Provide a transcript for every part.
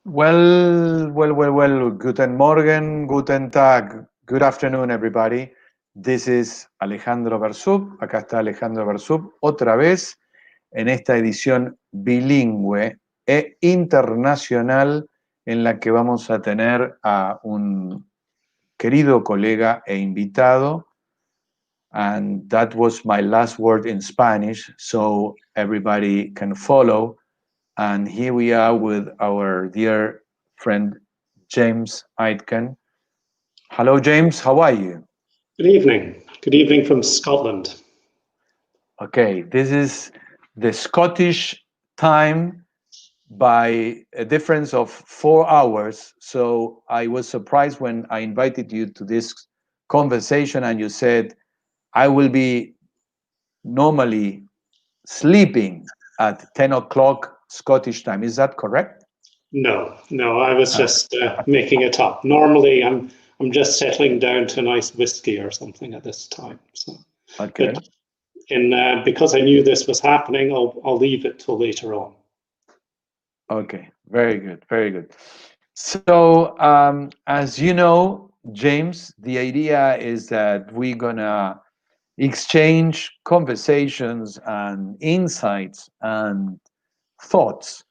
Well. Guten Morgen, guten Tag. Good afternoon, everybody. This is Alejandro Bersub. Acá está Alejandro Bersub otra vez en esta edición bilingüe e internacional en la que vamos a tener a un querido colega e invitado. And that was my last word in Spanish, so everybody can follow. And here we are with our dear friend James Aitken. Hello, James. How are you? Good evening. Good evening from Scotland. Okay, this is the Scottish time by a difference of 4 hours. So I was surprised when I invited you to this conversation and you said, I will be normally sleeping at 10 o'clock Scottish time. Is that correct? No, I was just making it up. Normally, I'm just settling down to a nice whiskey or something at this time. So, Okay. But because I knew this was happening, I'll leave it till later on. Okay, very good, very good. So, as you know, James, the idea is that we're gonna exchange conversations and insights and thoughts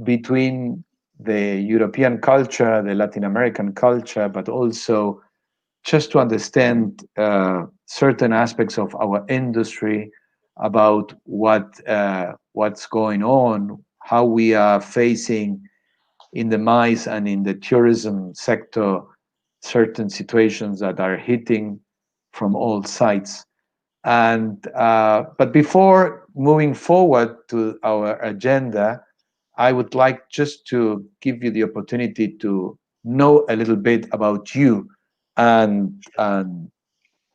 between the European culture, the Latin American culture, but also just to understand certain aspects of our industry about what's going on, how we are facing in the MICE and in the tourism sector certain situations that are hitting from all sides. And but before moving forward to our agenda, I would like just to give you the opportunity to know a little bit about you, and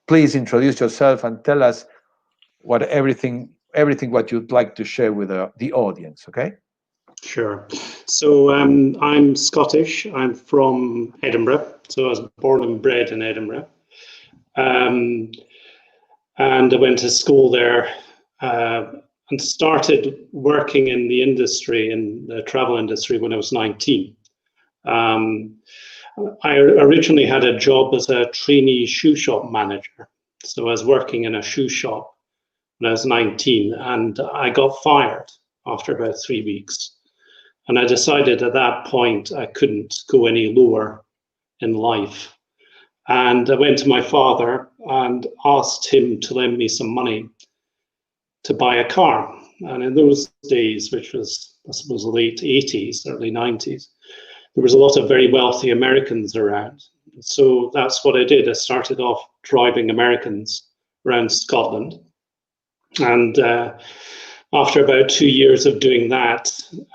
please introduce yourself and tell us what everything what you'd like to share with the audience. Okay. Sure. So I'm Scottish. I'm from Edinburgh. So I was born and bred in Edinburgh. And I went to school there and started working in the industry, in the travel industry, when I was 19. I originally had a job as a trainee shoe shop manager. So I was working in a shoe shop when I was 19, and I got fired after about 3 weeks. And I decided at that point I couldn't go any lower in life. And I went to my father and asked him to lend me some money to buy a car. And in those days, which was, I suppose, the late 80s, early 90s, there was a lot of very wealthy Americans around. So that's what I did. I started off driving Americans around Scotland. And after about 2 years of doing that,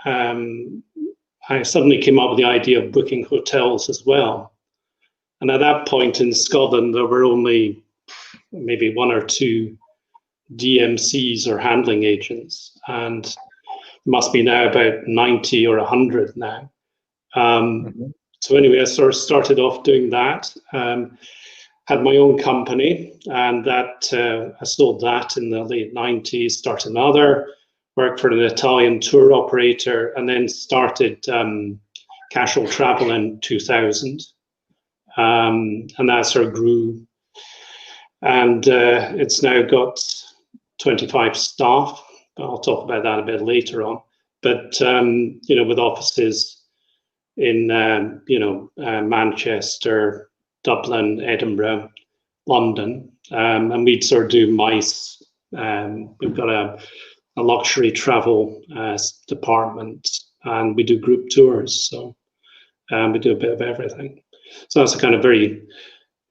I suddenly came up with the idea of booking hotels as well. And at that point in Scotland, there were only maybe one or two DMCs or handling agents, and it must be now about 90 or 100 now. So anyway, I sort of started off doing that. Had my own company, and that I sold that in the late 90s, started another, worked for an Italian tour operator, and then started Cashel Travel in 2000. And that sort of grew. And it's now got 25 staff. I'll talk about that a bit later on. But, with offices in, Manchester, Dublin, Edinburgh, London, and we'd sort of do MICE. We've got a luxury travel department, and we do group tours. So we do a bit of everything. So that's a kind of very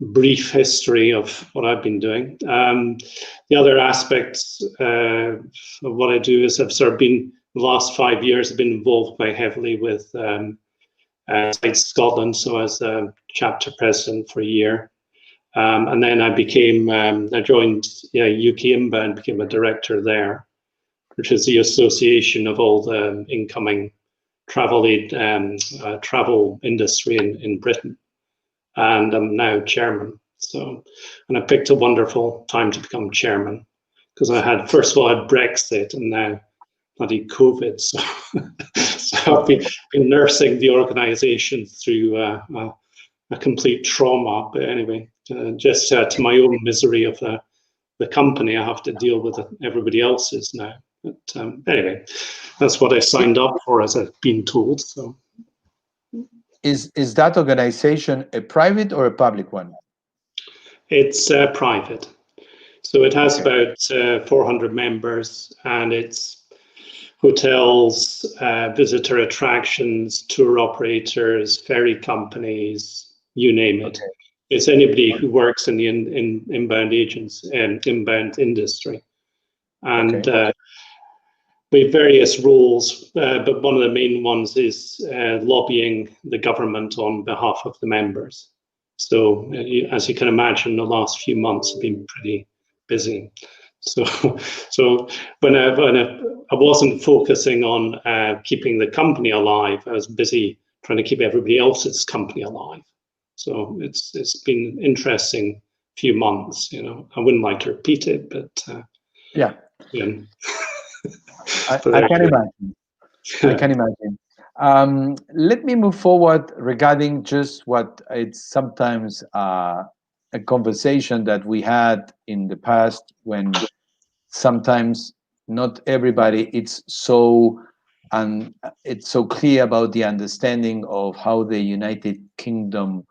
brief history of what I've been doing. The other aspects of what I do is I've sort of been, the last 5 years, I've been involved quite heavily with Scotland, so as a chapter president for a year. And then I joined UKInbound, became a director there, which is the association of all the incoming travel industry in Britain. And I'm now chairman. So, and I picked a wonderful time to become chairman, because first of all, I had Brexit, and now bloody COVID. So I've been nursing the organization through a complete trauma. But anyway, just to my own misery of the company, I have to deal with everybody else's now. But anyway, that's what I signed up for, as I've been told. So, is that organization a private or a public one? It's private. So it has about 400 members, and it's hotels, visitor attractions, tour operators, ferry companies, you name it. It's anybody who works in the inbound agents and inbound industry. And we have various roles, but one of the main ones is lobbying the government on behalf of the members. So as you can imagine, the last few months have been pretty busy. So when I wasn't focusing on keeping the company alive, I was busy trying to keep everybody else's company alive. So it's been an interesting few months. You know, I wouldn't like to repeat it, but yeah. I can imagine. I can imagine. Let me move forward regarding just what it's sometimes a conversation that we had in the past, when sometimes not everybody it's so clear about the understanding of how the United Kingdom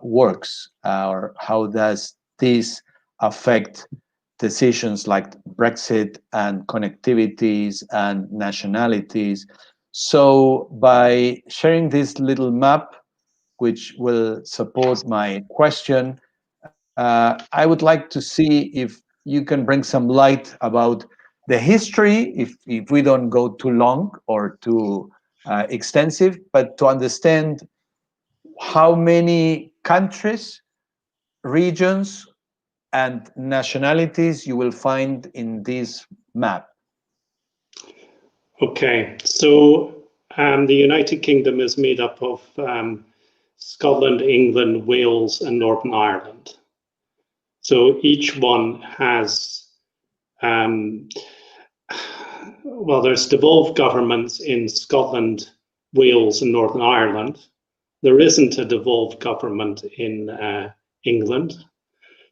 works, or how does this affect decisions like Brexit and connectivities and nationalities. So by sharing this little map, which will support my question, I would like to see if you can bring some light about the history, if we don't go too long or too extensive, but to understand how many countries, regions, and nationalities you will find in this map. Okay, so the United Kingdom is made up of Scotland, England, Wales, and Northern Ireland. So each one has, well, there's devolved governments in Scotland, Wales, and Northern Ireland. There isn't a devolved government in England.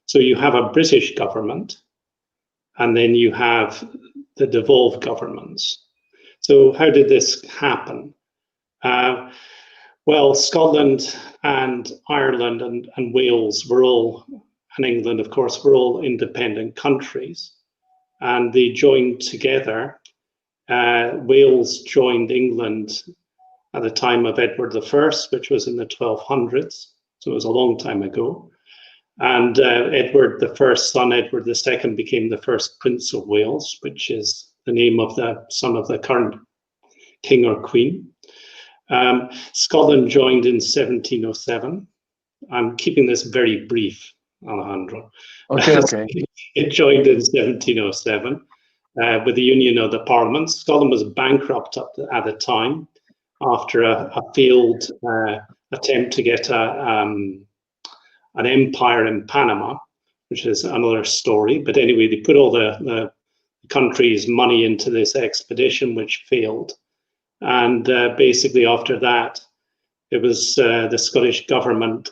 So you have a British government, and then you have the devolved governments. So how did this happen? Well, Scotland and Ireland and Wales were all, and England, of course, were all independent countries, and they joined together. Wales joined England at the time of Edward I, which was in the 1200s, so it was a long time ago. And Edward I, son Edward II, became the first Prince of Wales, which is the name of the son of the current king or queen. Scotland joined in 1707. I'm keeping this very brief, Alejandro. Okay. It joined in 1707 with the Union of the Parliaments. Scotland was bankrupt at the time after a failed attempt to get an empire in Panama, which is another story. But anyway, they put all the country's money into this expedition, which failed. And basically after that, it was the Scottish government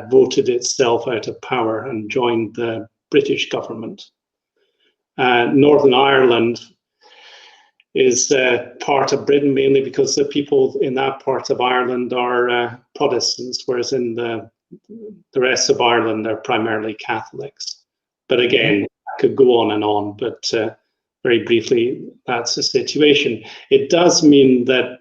voted itself out of power and joined the British government. Northern Ireland is part of Britain mainly because the people in that part of Ireland are Protestants, whereas in the rest of Ireland they're primarily Catholics. But again, I could go on, but very briefly, that's the situation. It does mean that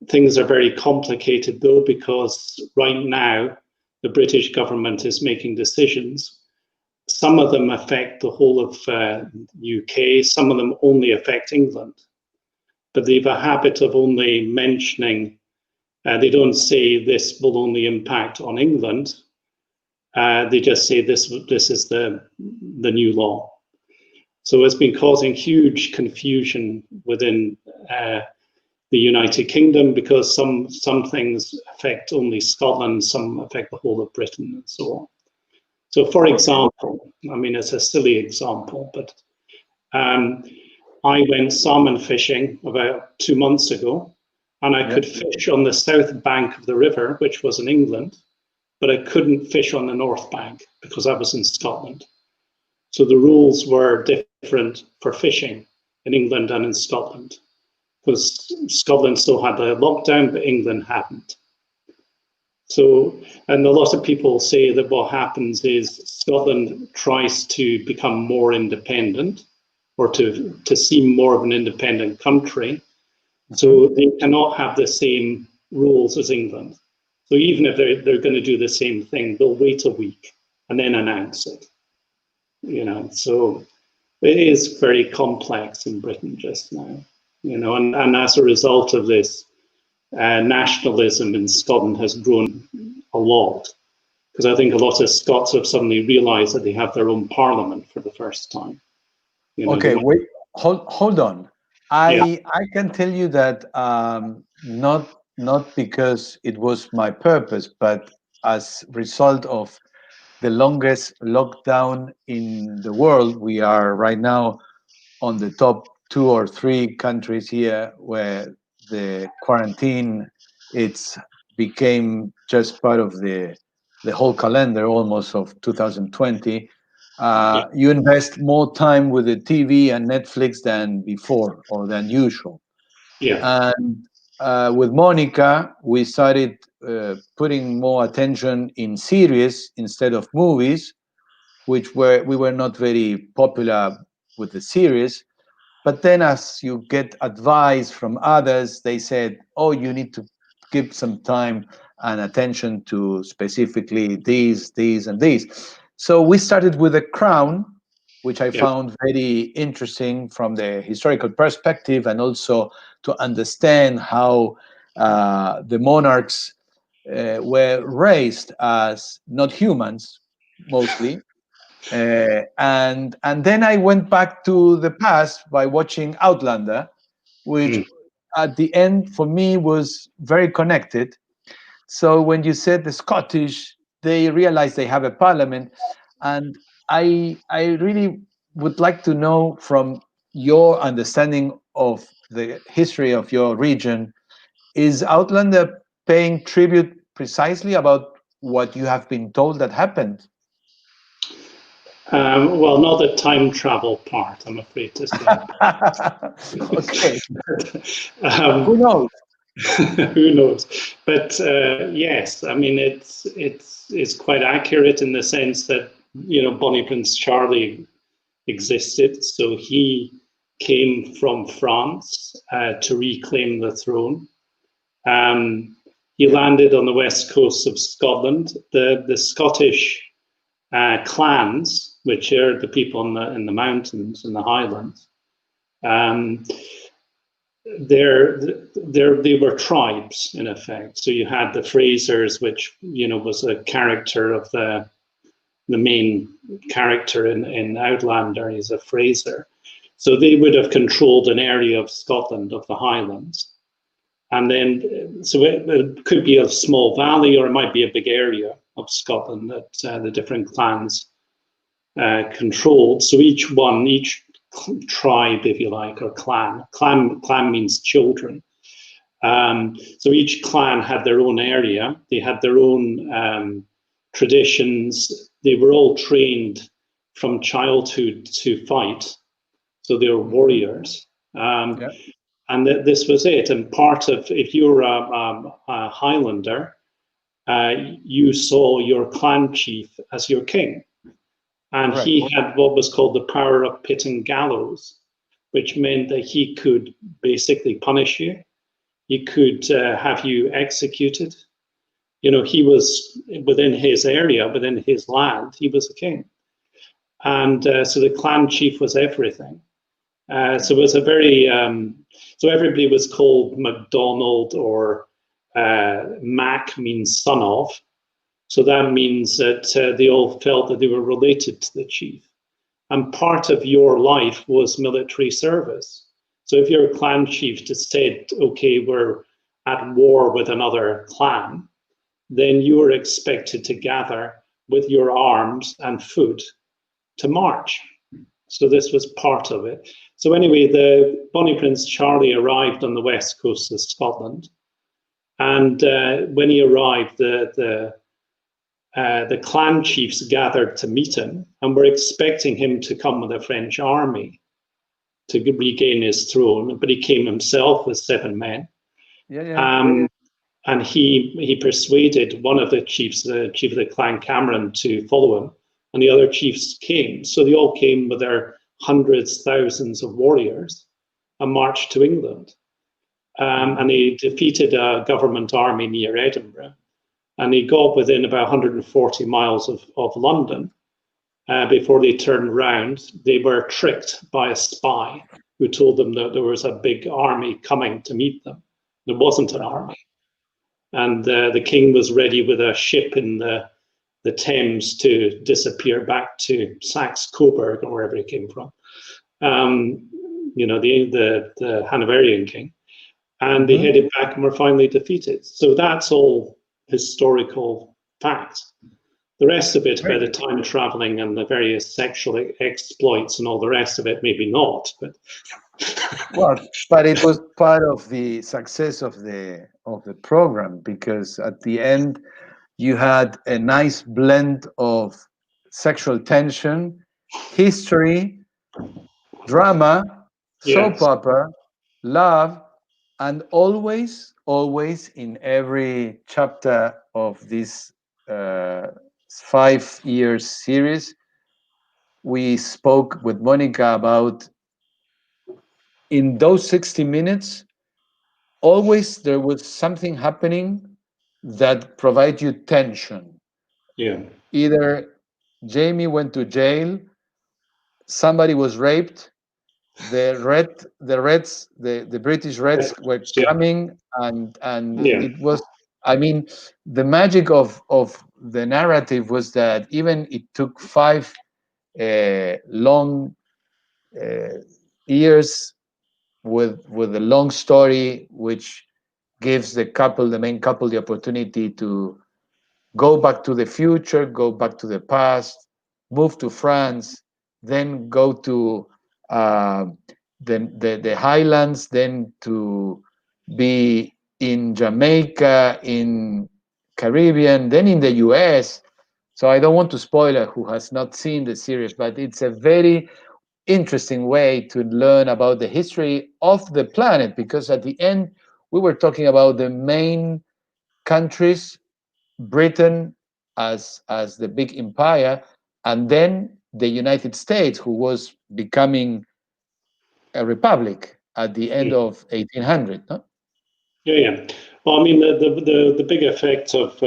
things are very complicated, though, because right now the British government is making decisions. Some of them affect the whole of UK, some of them only affect England. But they have a habit of only mentioning, they don't say this will only impact on England. They just say this is the new law. So it's been causing huge confusion within the United Kingdom because some things affect only Scotland, some affect the whole of Britain, and so on. So, for example, I mean, it's a silly example, but I went salmon fishing about 2 months ago, and I Yeah. could fish on the south bank of the river, which was in England, but I couldn't fish on the north bank because I was in Scotland. So the rules were different for fishing in England and in Scotland, because Scotland still had the lockdown, but England hadn't. So, and a lot of people say that what happens is Scotland tries to become more independent, or to seem more of an independent country. So they cannot have the same rules as England. So even if they're going to do the same thing, they'll wait a week and then announce it. So it is very complex in Britain just now. And as a result of this, nationalism in Scotland has grown a lot, because I think a lot of Scots have suddenly realised that they have their own parliament for the first time. Okay, wait, hold on. Yeah, I can tell you that not because it was my purpose, but as result of the longest lockdown in the world. We are right now on the top 2 or 3 countries here where the quarantine it's became just part of the whole calendar almost of 2020. yeah, You invest more time with the TV and Netflix than before or than usual. yeah, And with Monica, we started putting more attention in series instead of movies, which we were not very popular with the series. But then, as you get advice from others, they said, "Oh, you need to give some time and attention to specifically these, and these." So we started with The Crown, which I yeah. found very interesting from the historical perspective, and also to understand how the monarchs were raised as not humans, mostly, and then I went back to the past by watching Outlander, which Mm. at the end for me was very connected. So when you said the Scottish, they realize they have a parliament, and I really would like to know from your understanding of the history of your region, is Outlander paying tribute precisely about what you have been told that happened? Well, not the time travel part, I'm afraid to say. Okay, um, who knows? who knows? But yes, I mean it's quite accurate in the sense that Bonnie Prince Charlie existed, so he came from France to reclaim the throne. Um, he Yeah, landed on the west coast of Scotland. The Scottish clans, which are the people in the mountains in the Highlands, um, they were tribes in effect. So you had the Frasers, which was a character of the main character in Outlander. He's a Fraser. So they would have controlled an area of Scotland, of the Highlands. And then, so it could be a small valley, or it might be a big area of Scotland that the different clans controlled. So each tribe, if you like, or clan means children. So each clan had their own area. They had their own traditions. They were all trained from childhood to fight. So they were mhm, warriors. Um, yeah, and this was it. And part of, if you were a Highlander, you saw your clan chief as your king. And correct. he had what was called the power of pit and gallows, which meant that he could basically punish you. He could have you executed. He was within his area, within his land, he was a king. And so the clan chief was everything. Okay, So it was a very, so everybody was called MacDonald, or Mac means son of. So that means that they all felt that they were related to the chief. And part of your life was military service. So if you're a clan chief just said, okay, we're at war with another clan, then you were expected to gather with your arms and food to march. So this was part of it. So anyway, the Bonnie Prince Charlie arrived on the west coast of Scotland, and when he arrived, the clan chiefs gathered to meet him and were expecting him to come with a French army to regain his throne, but he came himself with 7 men. Yeah, yeah. And he persuaded one of the chiefs, the chief of the clan Cameron, to follow him, and the other chiefs came. So they all came with their hundreds, thousands of warriors and marched to England. And he defeated a government army near Edinburgh. And he got within about 140 miles of London before they turned round. They were tricked by a spy who told them that there was a big army coming to meet them. There wasn't an army. And the king was ready with a ship in the Thames to disappear back to Saxe-Coburg or wherever he came from. The Hanoverian king. And they headed back and were finally defeated. So that's all historical fact. The rest of it about the time traveling and the various sexual exploits and all the rest of it, maybe not. But well, but it was part of the success of the program, because at the end you had a nice blend of sexual tension, history, drama, soap opera, love, and always, always in every chapter of this 5 years series, we spoke with Monica about, in those 60 minutes, always there was something happening that provides you tension. Yeah. Either Jamie went to jail, somebody was raped, the British Reds were coming, and it was, I mean, the magic of the narrative was that even it took 5 long years with a long story, which gives the main couple, the opportunity to go back to the future, go back to the past, move to France, then go to the Highlands, then to be in Jamaica, in Caribbean, then in the US. So I don't want to spoil who has not seen the series, but it's a very interesting way to learn about the history of the planet, because at the end we were talking about the main countries, Britain as the big empire, and then the United States, who was becoming a republic at the end of 1800. No? Yeah. Well, I mean, the big effect of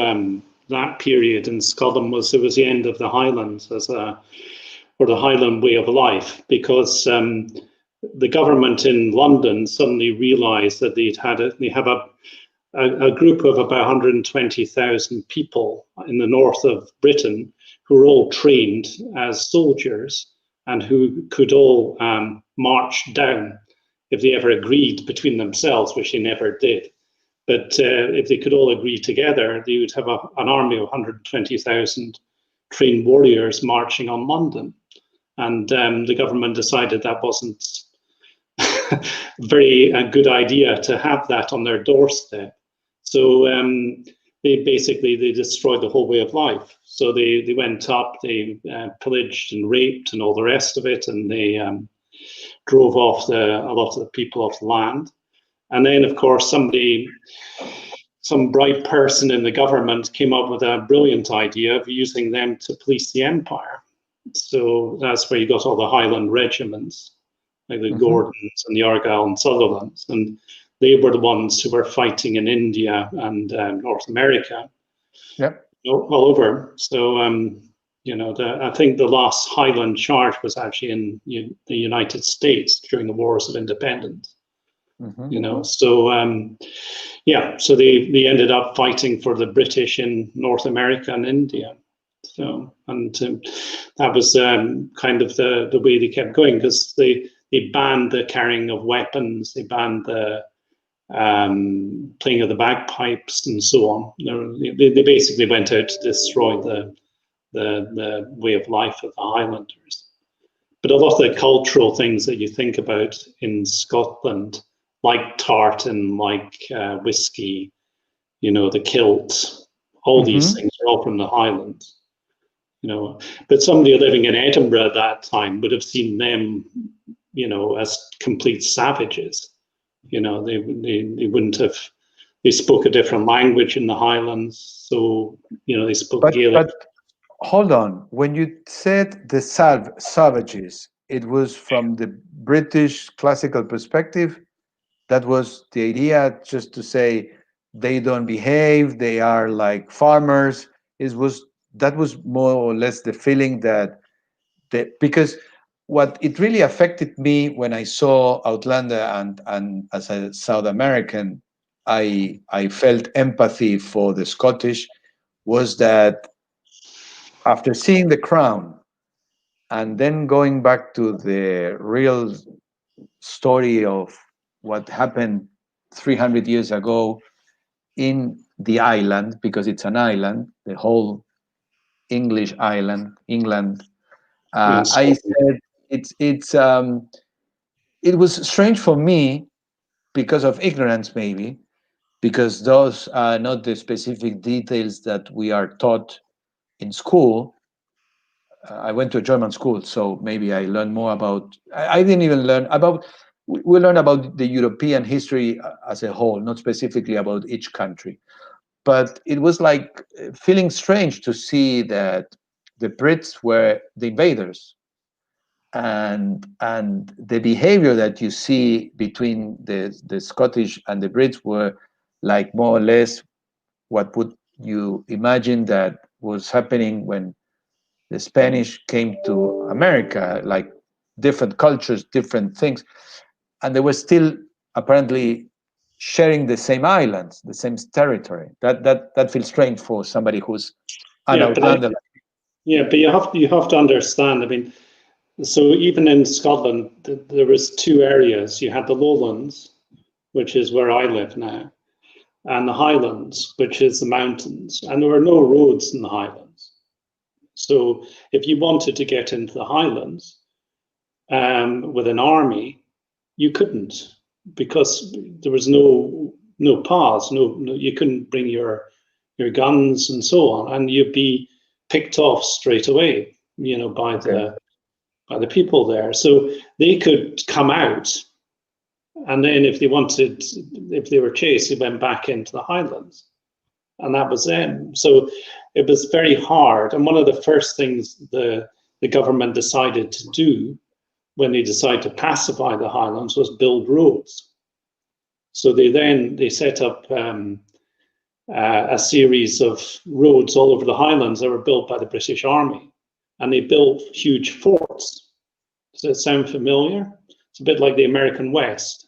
that period in Scotland was it was the end of the Highlands or the Highland way of life, because the government in London suddenly realised that they have a group of about 120,000 people in the north of Britain who were all trained as soldiers and who could all march down if they ever agreed between themselves, which they never did. But if they could all agree together, they would have an army of 120,000 trained warriors marching on London. And the government decided that wasn't very a good idea to have that on their doorstep. So they destroyed the whole way of life. So they went up, they pillaged and raped and all the rest of it, and they drove off a lot of the people off the land. And then, of course, some bright person in the government came up with a brilliant idea of using them to police the empire. So that's where you got all the Highland regiments, like the Gordons and the Argyll and Sutherlands. And they were the ones who were fighting in India and North America, all over. So, I think the last Highland charge was actually in the United States during the Wars of Independence. So so they ended up fighting for the British in North America and India. So, and that was kind of the way they kept going, because they banned the carrying of weapons, they banned the playing of the bagpipes and so on. They basically went out to destroy the way of life of the Highlanders. But a lot of the cultural things that you think about in Scotland, like tartan, like whiskey, the kilt, all these Hmm. things are all from the Highlands. But somebody living in Edinburgh at that time would have seen them, as complete savages. They wouldn't have. They spoke a different language in the Highlands, so they spoke Gaelic. But hold on. When you said the savages, it was from the British classical perspective. That was the idea, just to say they don't behave, they are like farmers. It was that was more or less the feeling that because what it really affected me when I saw Outlander and as a South American, I felt empathy for the Scottish, was that after seeing The Crown and then going back to the real story of what happened 300 years ago in the island, because it's an island, the whole English island, England. in I Scotland. said it was strange for me because of ignorance, maybe, because those are not the specific details that we are taught in school. I went to a German school, so maybe I learned more about. I didn't even learn about. We learned about the European history as a whole, not specifically about each country. But it was like feeling strange to see that the Brits were the invaders, and the behavior that you see between the Scottish and the Brits were like more or less what would you imagine that was happening when the Spanish came to America, like different cultures, different things, and they were still apparently sharing the same islands, the same territory. That feels strange for somebody who's an Yeah, outlander. but you have to understand. I mean, so even in Scotland, there was two areas. You had the lowlands, which is where I live now, and the highlands, which is the mountains. And there were no roads in the highlands. So if you wanted to get into the highlands with an army, you couldn't, because there was no paths, no you couldn't bring your guns and so on, and you'd be picked off straight away, by Okay. the people there. So they could come out, and then if they were chased, they went back into the highlands, and that was them. So it was very hard. And one of the first things the government decided to do when they decided to pacify the highlands was build roads. So they set up a series of roads all over the highlands that were built by the British Army, and they built huge forts. Does that sound familiar? It's a bit like the American West.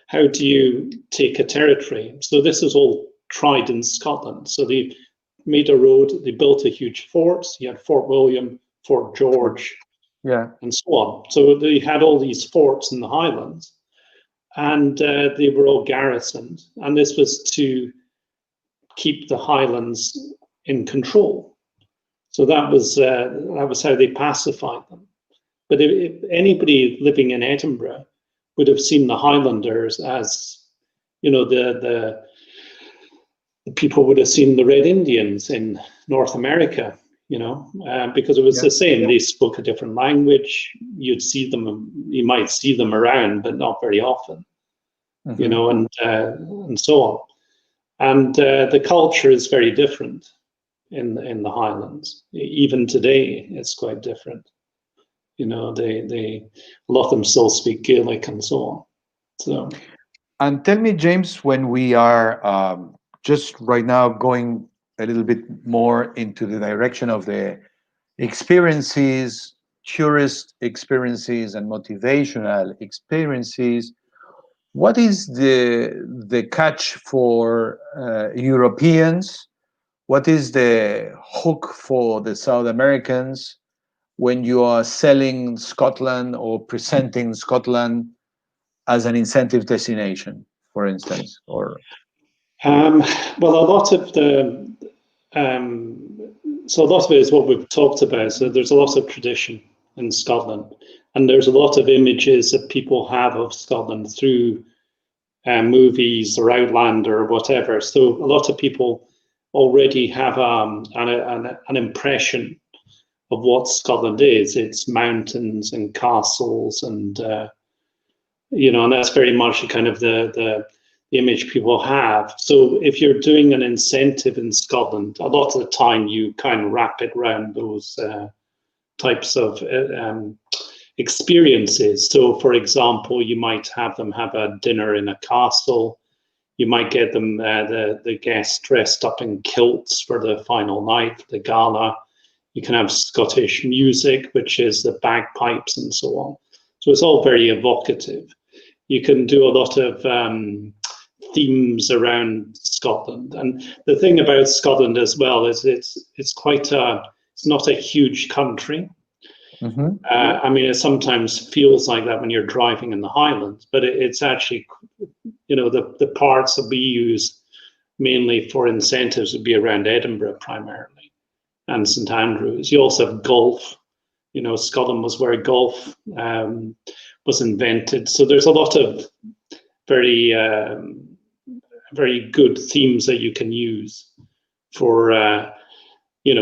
How do you take a territory? So this is all tried in Scotland. So they made a road, they built a huge fort. You had Fort William, Fort George, Yeah. and so on. So they had all these forts in the Highlands, and they were all garrisoned. And this was to keep the Highlands in control. So that was how they pacified them. But if anybody living in Edinburgh would have seen the Highlanders as, the people would have seen the Red Indians in North America, because it was Yeah. the same. They spoke a different language. You might see them around, but not very often, Hmm. and so on. And the culture is very different in the Highlands. Even today, it's quite different. They a lot of them still speak Gaelic and so on. So And tell me, James, when we are just right now going a little bit more into the direction of the experiences, tourist experiences, and motivational experiences, what is the catch for Europeans? What is the hook for the South Americans when you are selling Scotland or presenting Scotland as an incentive destination, for instance? Or Um, well, um, a lot of it is what we've talked about. So there's a lot of tradition. in Scotland. And there's a lot of images that people have of Scotland through movies or Outlander or whatever. So a lot of people already have an impression of what Scotland is. It's mountains and castles, and and that's very much kind of the image people have. So if you're doing an incentive in Scotland, a lot of the time you kind of wrap it around those types of experiences. So, for example, you might have them have a dinner in a castle. You might get them the guests dressed up in kilts for the final night, the gala. You can have Scottish music, which is the bagpipes and so on. So it's all very evocative. You can do a lot of themes around Scotland. And the thing about Scotland as well is it's quite it's not a huge country. Mm-hmm. I mean, it sometimes feels like that when you're driving in the Highlands, but it's actually, the parts that we use mainly for incentives would be around Edinburgh primarily and St Andrews. You also have golf. Scotland was where golf was invented. So there's a lot of very, very good themes that you can use for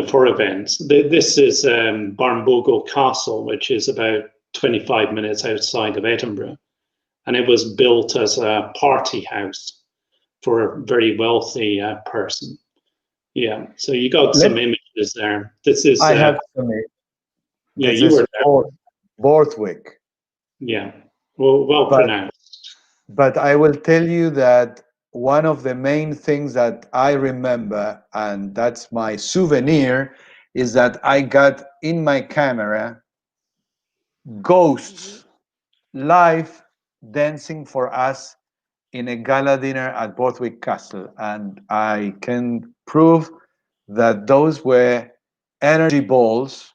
for events. This is Barnbogle Castle, which is about 25 minutes outside of Edinburgh. And it was built as a party house for a very wealthy person. Yeah, so you got some images there. This is... I have some. Yeah, you were there. Borthwick. Yeah, well pronounced. But I will tell you that one of the main things that I remember, and that's my souvenir, is that I got in my camera ghosts live dancing for us in a gala dinner at Borthwick Castle. And I can prove that those were energy balls,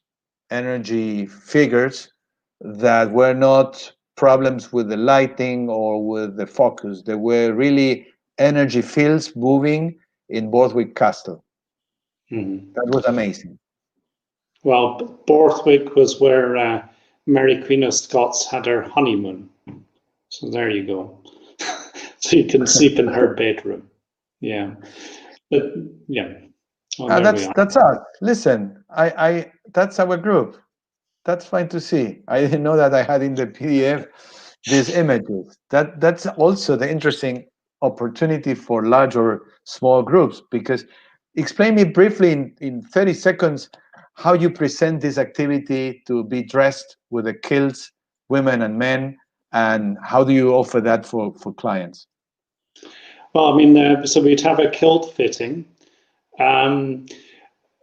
energy figures that were not problems with the lighting or with the focus. They were really energy fields moving in Borthwick Castle. Mm-hmm. That was amazing. Well, Borthwick was where Mary Queen of Scots had her honeymoon. So there you go. So you can sleep in her bedroom. Yeah. But yeah. Well, that's us. Listen, I that's our group. That's fine to see. I didn't know that I had in the PDF these images. That's also the interesting opportunity for large or small groups, because explain me briefly in 30 seconds how you present this activity to be dressed with the kilts, women and men, and how do you offer that for clients? Well, I mean, so we'd have a kilt fitting.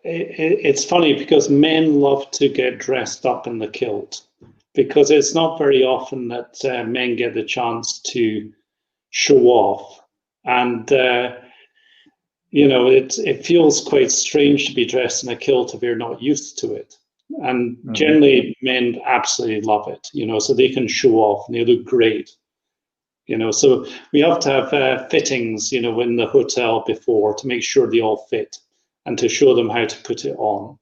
It's funny because men love to get dressed up in the kilt, because it's not very often that men get the chance to show off. And, it feels quite strange to be dressed in a kilt if you're not used to it. And generally, men absolutely love it, so they can show off and they look great. So we have to have fittings, in the hotel before to make sure they all fit and to show them how to put it on.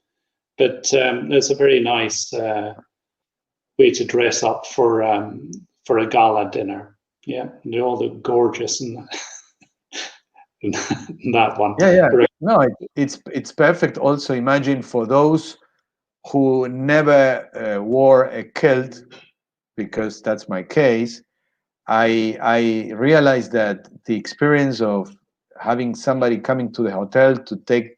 But it's a very nice way to dress up for a gala dinner. Yeah, they all look gorgeous in that one. Yeah. No, it's perfect. Also, imagine for those who never wore a kilt, because that's my case. I realized that the experience of having somebody coming to the hotel to take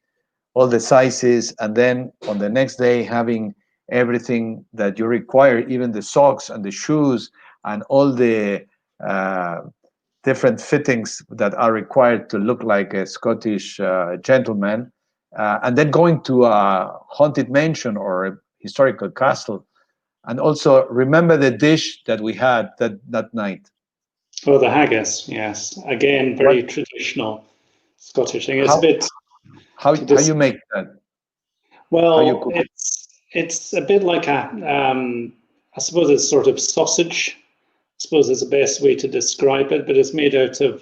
all the sizes, and then on the next day having everything that you require, even the socks and the shoes and all the different fittings that are required to look like a Scottish gentleman, and then going to a haunted mansion or a historical castle. And also remember the dish that we had that night. Oh, the haggis, yes. Again, very traditional Scottish thing. It's a bit... How you make that? Well, it's a bit like I suppose it's sort of sausage. I suppose is the best way to describe it, but it's made out of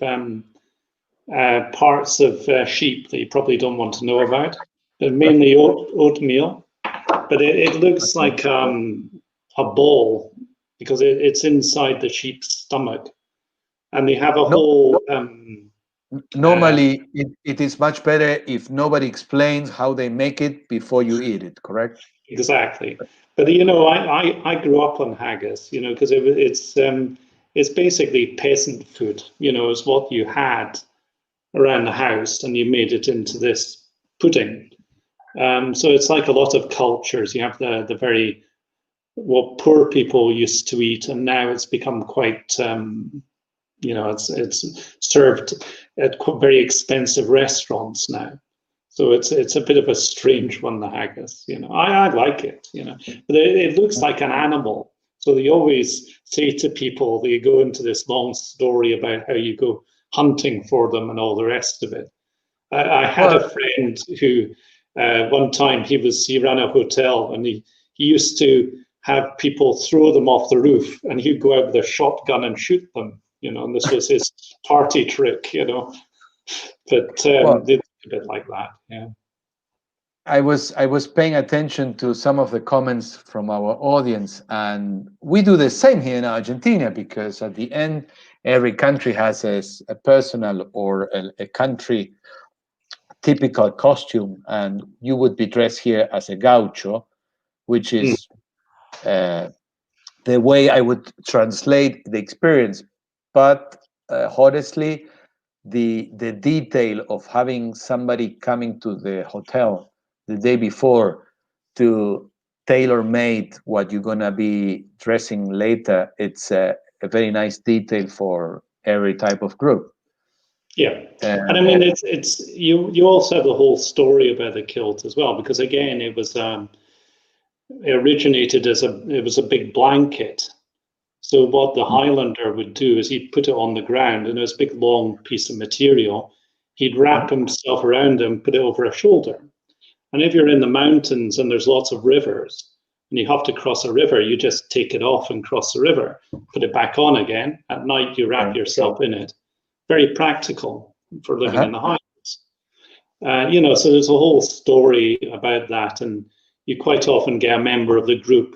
parts of sheep that you probably don't want to know about, but mainly oatmeal. But it looks like a ball because it's inside the sheep's stomach, and they have a No, whole. normally it is much better if nobody explains how they make it before you eat it, correct? Exactly. But you know, I grew up on haggis, you know, because it's basically peasant food. You know, it's what you had around the house, and you made it into this pudding. So it's like a lot of cultures. You have the very what poor people used to eat, and now it's become quite you know, it's served at very expensive restaurants now. So it's a bit of a strange one, the haggis. You know, I like it. You know, but it looks like an animal. So they always say to people, they go into this long story about how you go hunting for them and all the rest of it. I had Well, a friend who one time he ran a hotel, and he used to have people throw them off the roof, and he'd go out with a shotgun and shoot them. You know, and this was his party trick. You know, but well, they look a bit like that. Yeah. I was paying attention to some of the comments from our audience, and we do the same here in Argentina because at the end, every country has a personal or a country typical costume, and you would be dressed here as a gaucho, which Mm. is the way I would translate the experience. But honestly, the detail of having somebody coming to the hotel the day before to tailor made what you're gonna be dressing later, it's a very nice detail for every type of group. Yeah, and I Uh, mean it's you also have the whole story about the kilt as well because again it originated as it was a big blanket. So what the Highlander would do is he'd put it on the ground and it was a big long piece of material. He'd wrap himself around him, put it over a shoulder. And if you're in the mountains and there's lots of rivers and you have to cross a river, you just take it off and cross the river, put it back on again. At night, you wrap yourself in it. Very practical for living in uh-huh. the Highlands. You know, so there's a whole story about that. And you quite often get a member of the group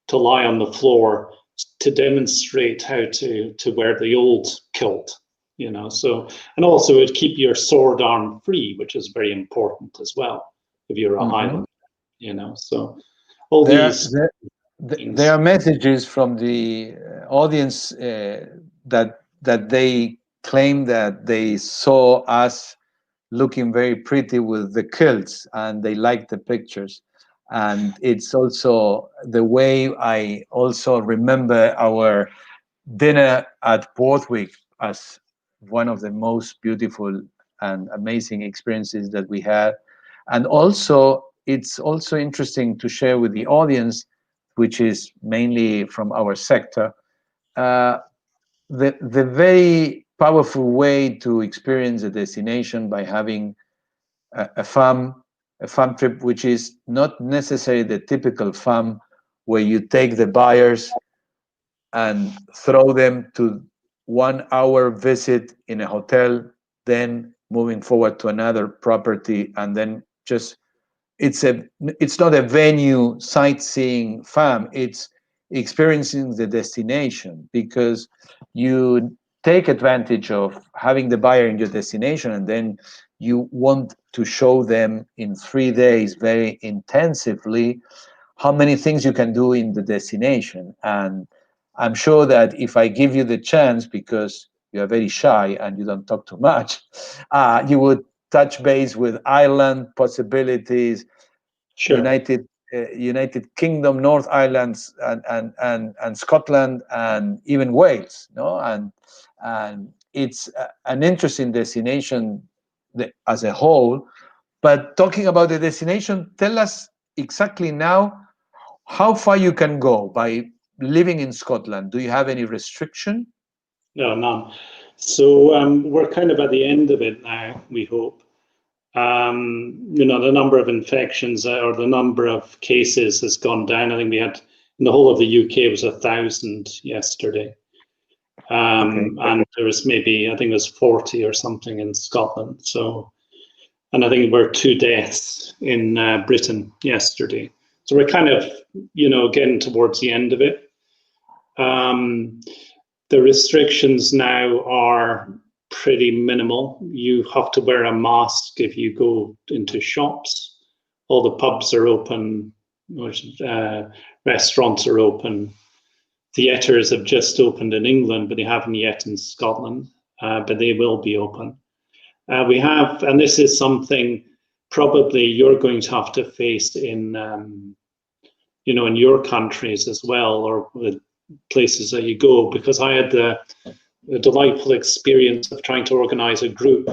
to lie on the floor to demonstrate how to wear the old kilt, you know. So, and also it'd keep your sword arm free, which is very important as well if you're a Mhm. Highlander, you know. So all There, these there, there things. are messages from the audience that they claim that they saw us looking very pretty with the kilts and they like the pictures. And it's also the way I also remember our dinner at Porthwick as one of the most beautiful and amazing experiences that we had. And also, it's also interesting to share with the audience, which is mainly from our sector, uh, the very powerful way to experience a destination by having a farm a farm trip, which is not necessarily the typical farm where you take the buyers and throw them to 1 hour visit in a hotel, then moving forward to another property, and then just it's not a venue sightseeing farm. It's experiencing the destination because you take advantage of having the buyer in your destination, and then you want to show them in 3 days very intensively how many things you can do in the destination. And I'm sure that if I give you the chance, because you are very shy and you don't talk too much, you would touch base with island possibilities, Sure. United Kingdom, North Islands, and Scotland, and even Wales. No, and it's an interesting destination as a whole. But talking about the destination, tell us exactly now how far you can go by living in Scotland. Do you have any restriction? No, none. So we're kind of at the end of it now, we hope. You know, the number of infections or the number of cases has gone down. I think we had in the whole of the UK it was 1,000 yesterday, Okay. and there was maybe I think it was 40 or something in Scotland. So, and I think there were 2 deaths in Britain yesterday. So we're kind of, getting towards the end of it. The restrictions now are pretty minimal. You have to wear a mask if you go into shops. All the pubs are open, restaurants are open. Theatres have just opened in England, but they haven't yet in Scotland, but they will be open. We have, and this is something probably you're going to have to face in, in your countries as well, or the places that you go, because I had the delightful experience of trying to organize a group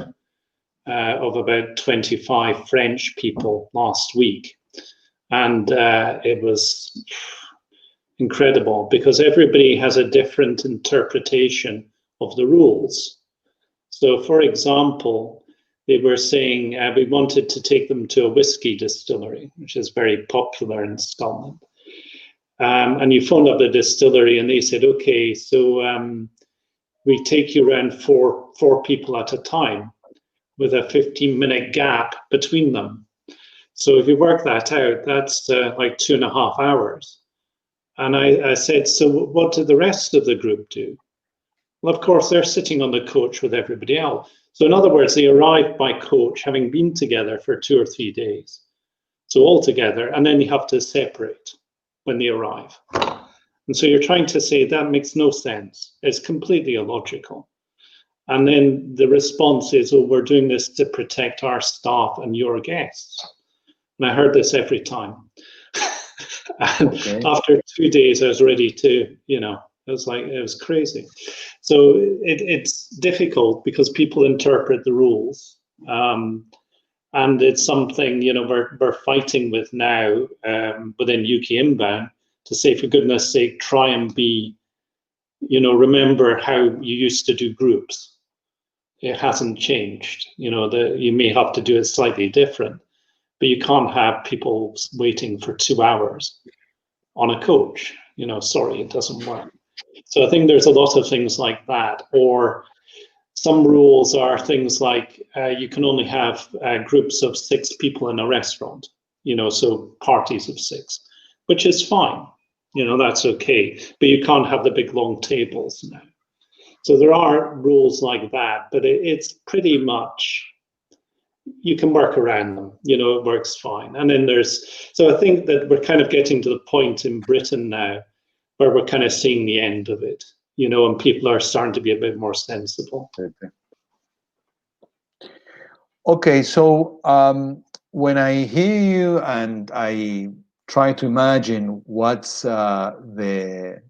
of about 25 French people last week. And it was incredible because everybody has a different interpretation of the rules. So, for example, they were saying we wanted to take them to a whiskey distillery, which is very popular in Scotland. And you phoned up the distillery and they said, okay, so we take you around four people at a time with a 15-minute gap between them. So if you work that out, that's like 2.5 hours. And I said, so what did the rest of the group do? Well, of course, they're sitting on the coach with everybody else. So in other words, they arrived by coach having been together for 2 or 3 days. So all together, and then you have to separate when they arrive. And so you're trying to say that makes no sense. It's completely illogical. And then the response is, oh, we're doing this to protect our staff and your guests. And I heard this every time. And after 2 days, I was ready to, it was crazy. So it's difficult because people interpret the rules. And it's something, we're fighting with now within UKInbound to say, for goodness sake, try and be, remember how you used to do groups. It hasn't changed. You may have to do it slightly different, but you can't have people waiting for 2 hours on a coach. Sorry, it doesn't work. So I think there's a lot of things like that. Or some rules are things like you can only have groups of 6 people in a restaurant, so parties of 6, which is fine. That's okay. But you can't have the big long tables now. So there are rules like that, but it's pretty much, you can work around them, it works fine. And then so I think that we're kind of getting to the point in Britain now where we're kind of seeing the end of it, and people are starting to be a bit more sensible. Okay, so when I hear you and I try to imagine what's the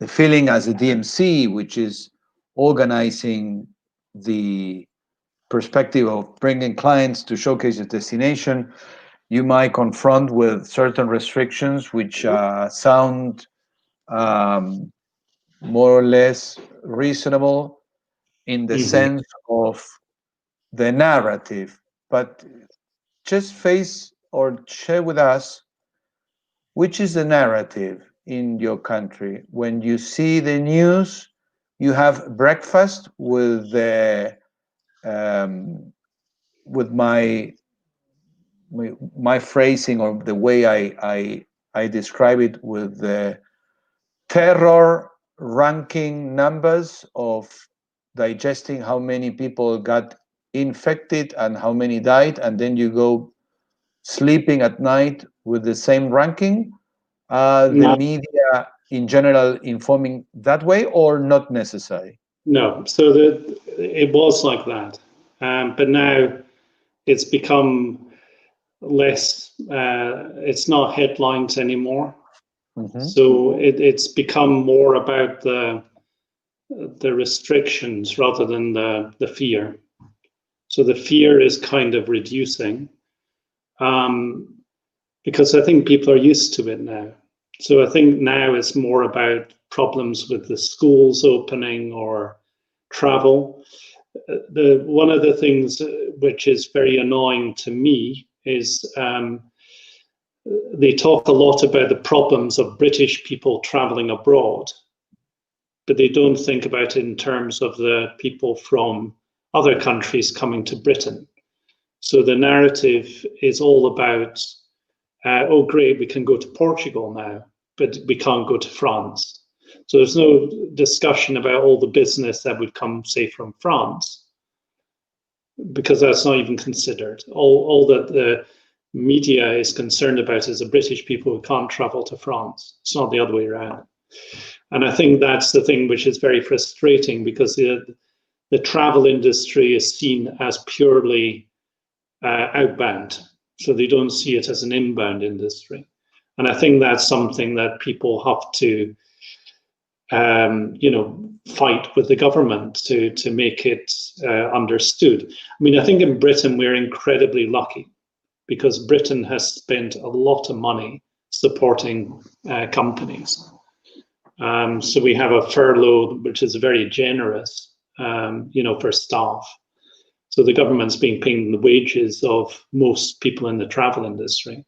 feeling as a DMC, which is organizing the perspective of bringing clients to showcase a destination, you might confront with certain restrictions which sound more or less reasonable in the sense of the narrative. But just face or share with us, which is the narrative in your country? When you see the news, you have breakfast with the with my phrasing or the way I describe it, with the terror ranking numbers of digesting how many people got infected and how many died, and then you go sleeping at night with the same ranking. The media in general informing that way, or not necessary? No, so it was like that, but now it's become less. It's not headlines anymore. So it's become more about the restrictions rather than the fear. So the fear is kind of reducing, because I think people are used to it now. So I think now it's more about problems with the schools opening or travel. One of the things which is very annoying to me is they talk a lot about the problems of British people traveling abroad, but they don't think about it in terms of the people from other countries coming to Britain. So the narrative is all about oh, great, we can go to Portugal now, but we can't go to France. So there's no discussion about all the business that would come, say, from France, because that's not even considered. All that the media is concerned about is the British people who can't travel to France. It's not the other way around. And I think that's the thing which is very frustrating, because the travel industry is seen as purely outbound. So they don't see it as an inbound industry. And I think that's something that people have to, fight with the government to make it understood. I mean, I think in Britain we're incredibly lucky, because Britain has spent a lot of money supporting companies. So we have a furlough, which is very generous, for staff. So the government's been paying the wages of most people in the travel industry.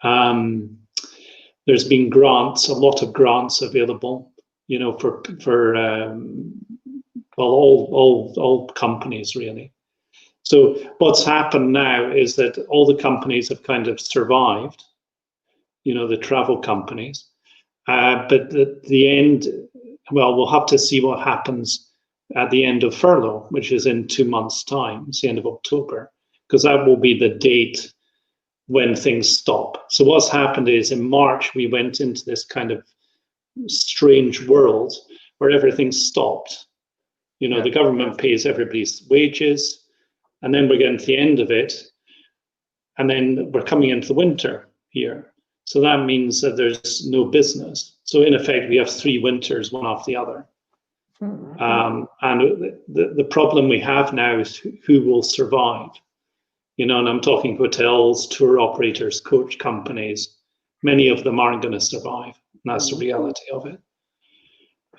There's been grants, a lot of grants available, for all companies really. So what's happened now is that all the companies have kind of survived, the travel companies, but at the end, well, we'll have to see what happens at the end of furlough, which is in 2 months' time. It's the end of October, because that will be the date when things stop. So what's happened is in March, we went into this kind of strange world where everything stopped. The government pays everybody's wages, and then we're getting to the end of it, and then we're coming into the winter here. So that means that there's no business. So in effect, we have 3 winters, one after the other. And the problem we have now is who will survive. And I'm talking hotels, tour operators, coach companies. Many of them aren't going to survive. And that's the reality of it.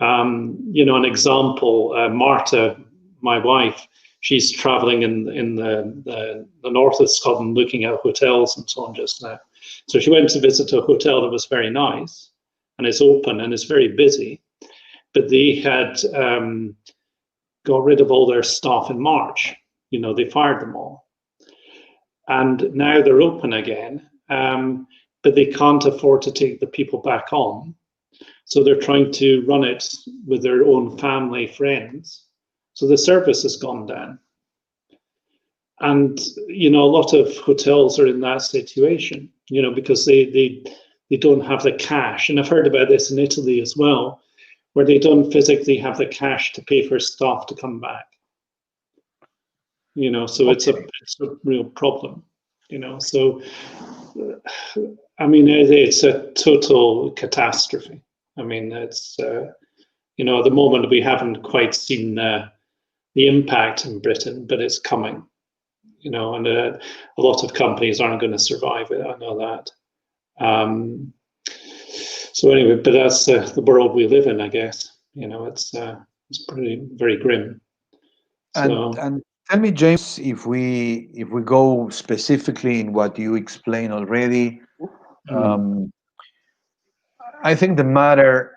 An example, Marta, my wife, she's traveling in the north of Scotland looking at hotels and so on just now. So she went to visit a hotel that was very nice, and it's open and it's very busy. But they had got rid of all their staff in March. They fired them all. And now they're open again, but they can't afford to take the people back on. So they're trying to run it with their own family, friends. So the service has gone down. And, a lot of hotels are in that situation, because they don't have the cash. And I've heard about this in Italy as well, where they don't physically have the cash to pay for staff to come back. So it's a real problem. So I mean, it's a total catastrophe. I mean, it's at the moment we haven't quite seen the impact in Britain, but it's coming. And a lot of companies aren't going to survive it. I know that. So anyway, but that's the world we live in, I guess. It's pretty very grim. And tell me, James, if we go specifically in what you explained already, I think the matter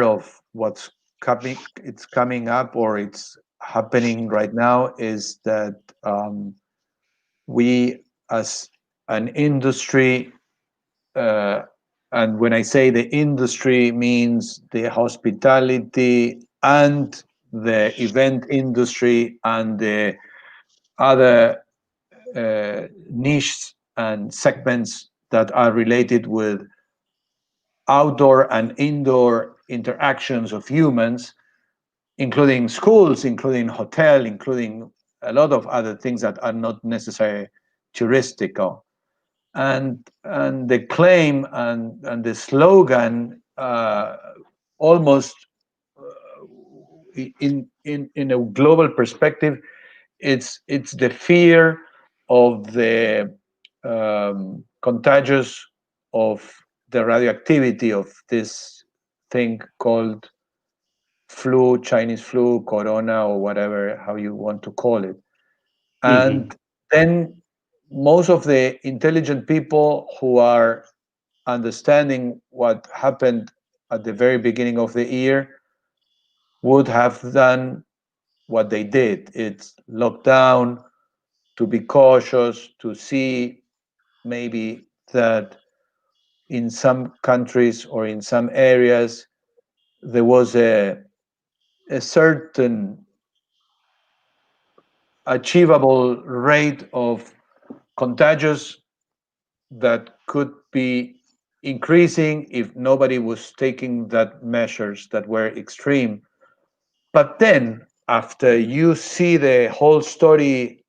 of what's coming up, or it's happening right now, is that we as an industry, and when I say the industry, means the hospitality and the event industry and the other niches and segments that are related with outdoor and indoor interactions of humans, including schools, including hotel, including a lot of other things that are not necessarily touristical. And the claim and the slogan, almost in a global perspective, it's the fear of the contagious of the radioactivity of this thing called flu, Chinese flu, corona, or whatever, how you want to call it. And then most of the intelligent people who are understanding what happened at the very beginning of the year would have done what they did. It's lockdown, to be cautious, to see maybe that in some countries or in some areas there was a certain achievable rate of contagious that could be increasing if nobody was taking that measures that were extreme. But then, after you see the whole story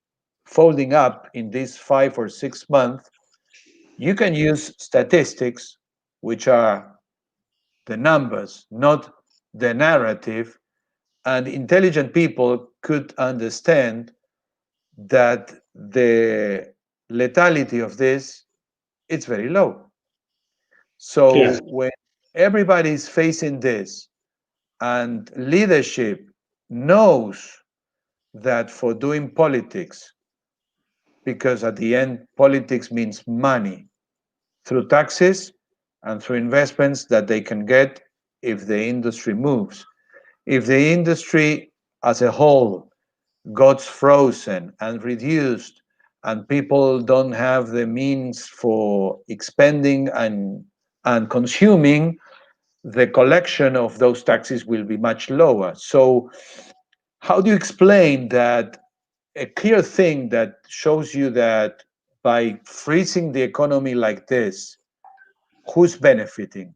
folding up in these 5 or 6 months, you can use statistics, which are the numbers, not the narrative, and intelligent people could understand that the lethality of this it's very low. Yes. So when everybody is facing this and leadership knows that for doing politics, because at the end politics means money through taxes and through investments that they can get if the industry moves. If the industry as a whole got frozen and reduced, and people don't have the means for expending and consuming, the collection of those taxes will be much lower. So, how do you explain that a clear thing that shows you that by freezing the economy like this, who's benefiting?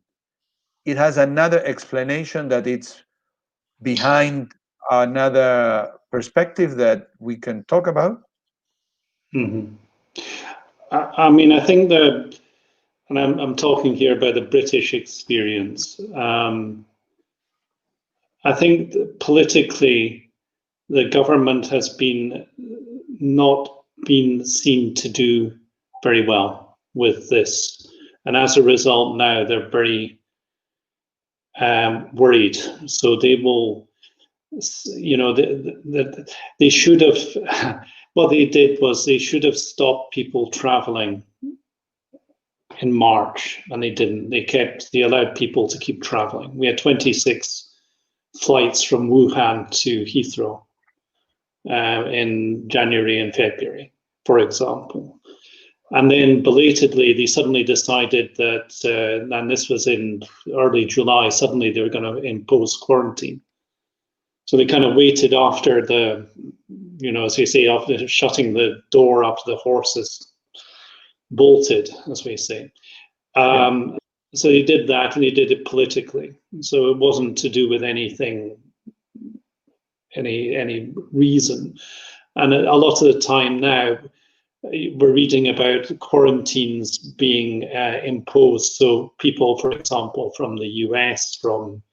It has another explanation that it's behind another perspective that we can talk about. Hmm. I mean, I think that, and I'm talking here about the British experience. I think that politically, the government has been not been seen to do very well with this, and as a result, now they're very worried. So they will, they should have. What they did was they should have stopped people traveling in March, and they didn't. They allowed people to keep traveling. We had 26 flights from Wuhan to Heathrow in January and February, for example. And then belatedly, they suddenly decided that, and this was in early July, suddenly they were going to impose quarantine. So they kind of waited after as we say, after shutting the door after the horses bolted, as we say. Yeah. So they did that, and they did it politically. So it wasn't to do with anything, any reason. And a lot of the time now, we're reading about quarantines being imposed. So people, for example, from the US, from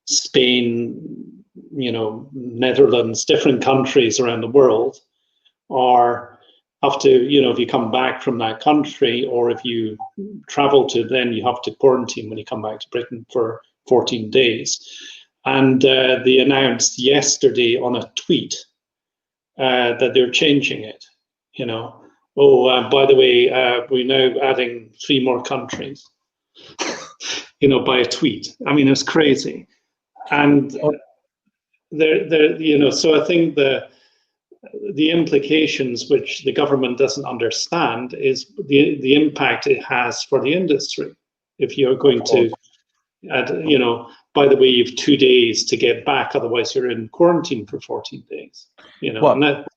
Spain, Netherlands, different countries around the world are have to, if you come back from that country, or if you travel to, then you have to quarantine when you come back to Britain for 14 days. And they announced yesterday on a tweet that they're changing it. By the way, we're now adding 3 more countries. By a tweet. I mean, it's crazy, and Oh, So I think the implications, which the government doesn't understand, is the impact it has for the industry. If you're of going to, course. by the way, you've 2 days to get back, otherwise you're in quarantine for 14 days. And Well, that.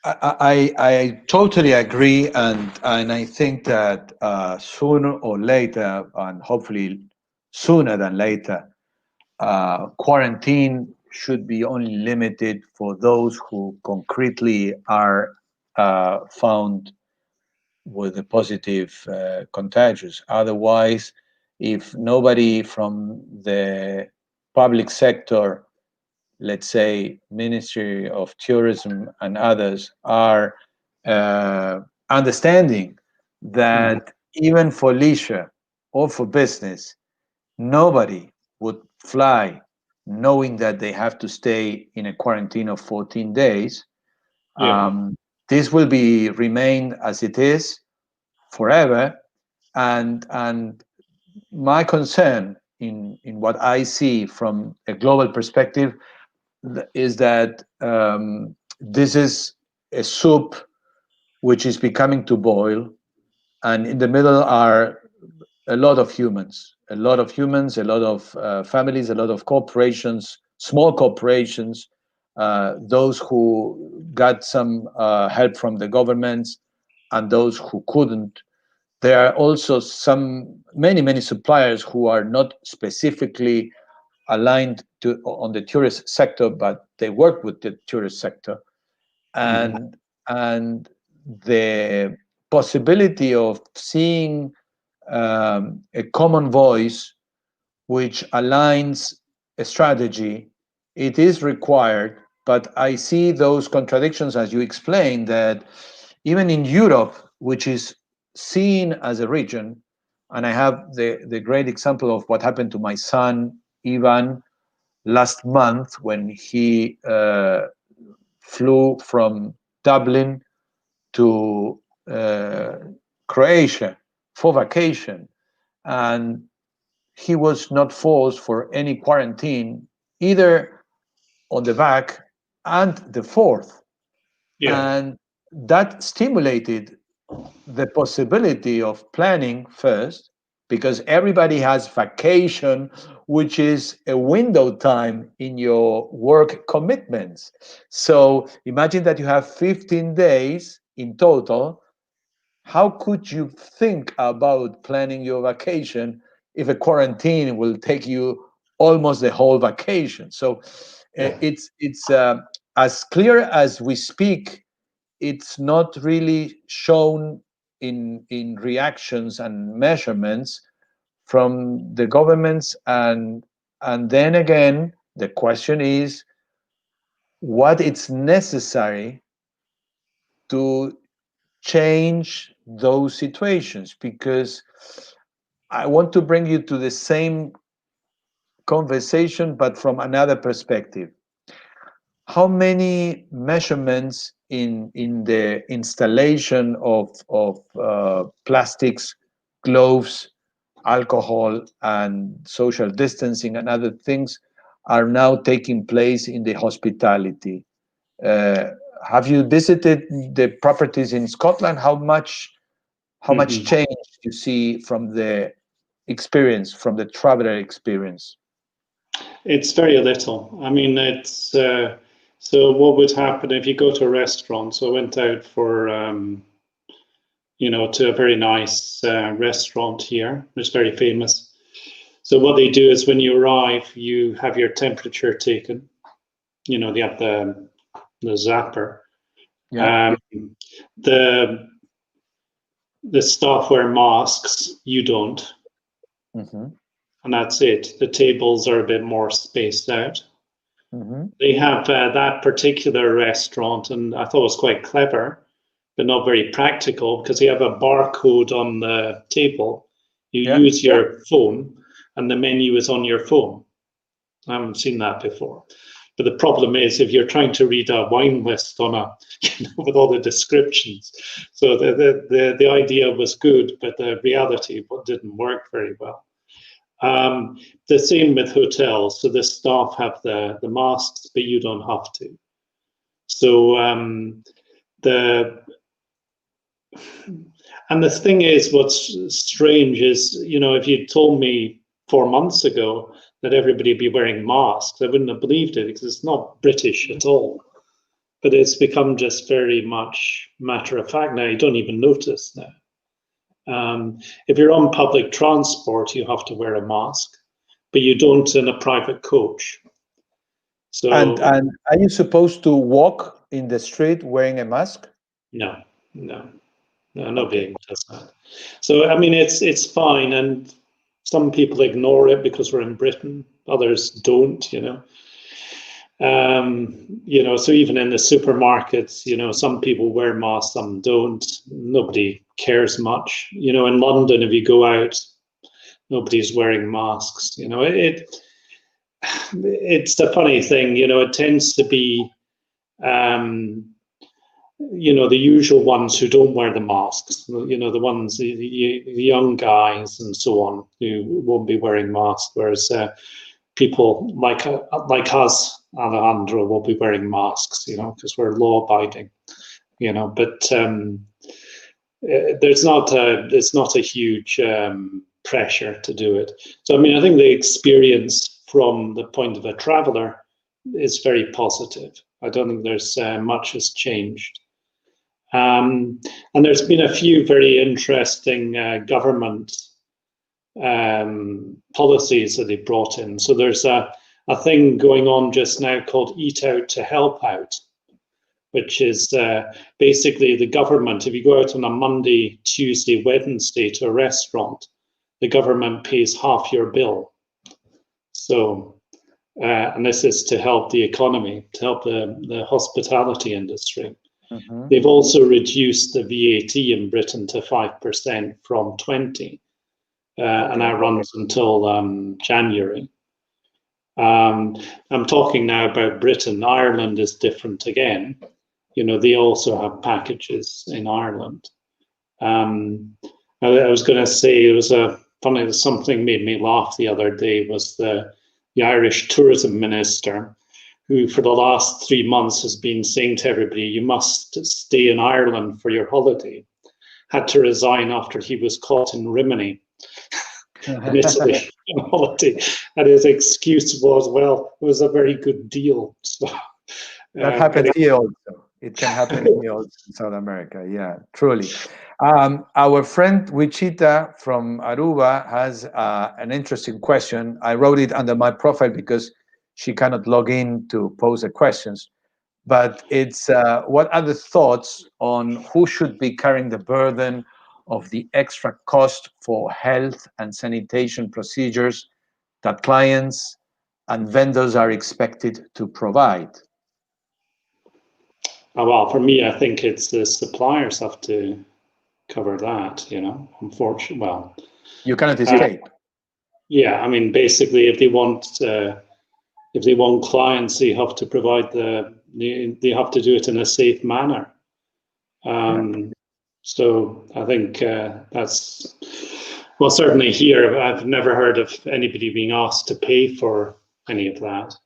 I totally agree, and I think that sooner or later, and hopefully sooner than later, quarantine should be only limited for those who concretely are found with a positive contagious. Otherwise, if nobody from the public sector, let's say Ministry of Tourism and others, are understanding Mhm. that even for leisure or for business, nobody would fly knowing that they have to stay in a quarantine of 14 days. Yeah. This will be remain as it is forever, and my concern in what I see from a global perspective is that this is a soup which is becoming to boil, and in the middle are a lot of humans, a lot of humans, a lot of families, a lot of corporations, small corporations, those who got some help from the governments, and those who couldn't. There are also many suppliers who are not specifically aligned on the tourist sector, but they work with the tourist sector, Mhm. and the possibility of seeing a common voice which aligns a strategy, it is required. But I see those contradictions, as you explained, that even in Europe, which is seen as a region, and I have the great example of what happened to my son Ivan last month when he flew from Dublin to uh, Croatia for vacation, and he was not forced for any quarantine, either on the back and the fourth. Yeah, And that stimulated the possibility of planning first, because everybody has vacation, which is a window time in your work commitments. So imagine that you have 15 days in total. How could you think about planning your vacation if a quarantine will take you almost the whole vacation? So yeah, it's as clear as we speak. It's not really shown in reactions and measurements from the governments, and then again the question is what it's necessary to change those situations, because I want to bring you to the same conversation but from another perspective. How many measurements in the installation of plastics, gloves, alcohol, and social distancing and other things are now taking place in the hospitality? Uh, have you visited the properties in Scotland? How much hmm change you see from the experience, from the traveler experience? it's very little. I mean, it's so what would happen if you go to a restaurant? So I went out for to a very nice restaurant here, it's very famous. So what they do is when you arrive, you have your temperature taken. They have the zapper. Yeah. Um, the the staff wear masks, you don't, Hmm. and that's it. The tables are a bit more spaced out. Hmm. They have that particular restaurant, and I thought it was quite clever, but not very practical because you have a barcode on the table. You Yeah. use your phone, and the menu is on your phone. I haven't seen that before. But the problem is if you're trying to read a wine list on with all the descriptions. So the idea was good, but the reality didn't work very well. The same with hotels. So the staff have the masks, but you don't have to. So the and the thing is, what's strange is, if you told me 4 months ago that everybody would be wearing masks, I wouldn't have believed it because it's not British at all. But it's become just very much matter of fact now. You don't even notice now. If you're on public transport, you have to wear a mask, but you don't in a private coach. So And are you supposed to walk in the street wearing a mask? no, no, no, Okay. nobody does that. So I mean, it's fine, and some people ignore it because we're in Britain. Others don't. So even in the supermarkets, some people wear masks, some don't. Nobody cares much. In London, if you go out, nobody's wearing masks. It's the funny thing. It tends to be um, the usual ones who don't wear the masks, the ones, the young guys and so on, who won't be wearing masks, whereas people like us, Alejandro, will be wearing masks, because we're law abiding, but It's not a huge pressure to do it. So I mean, I think the experience from the point of a traveller is very positive. I don't think there's much has changed. And there's been a few very interesting government policies that they brought in. So there's a thing going on just now called Eat Out to Help Out, which is basically the government. If you go out on a Monday, Tuesday, Wednesday to a restaurant, the government pays half your bill. So, and this is to help the economy, to help the hospitality industry. Mm-hmm. They've also reduced the VAT in Britain to 5% from 20%, and that runs until January. I'm talking now about Britain. Ireland is different again. You know, they also have packages in Ireland. I was going to say, it was something made me laugh the other day, was the Irish tourism minister, who for the last 3 months has been saying to everybody, you must stay in Ireland for your holiday, had to resign after he was caught in Rimini in Italy on holiday. And his excuse was, well, it was a very good deal. So, that happened here also. It can happen here also in South America. Yeah, truly. Our friend Wichita from Aruba has an interesting question. I wrote it under my profile because she cannot log in to pose the questions. But it's what are the thoughts on who should be carrying the burden of the extra cost for health and sanitation procedures that clients and vendors are expected to provide? Oh, well, for me, I think it's the suppliers have to cover that, you know, unfortunately. Well, you cannot escape. Yeah, I mean, basically, if they want clients, they have to provide they have to do it in a safe manner. So I think that's, well, certainly here, I've never heard of anybody being asked to pay for any of that.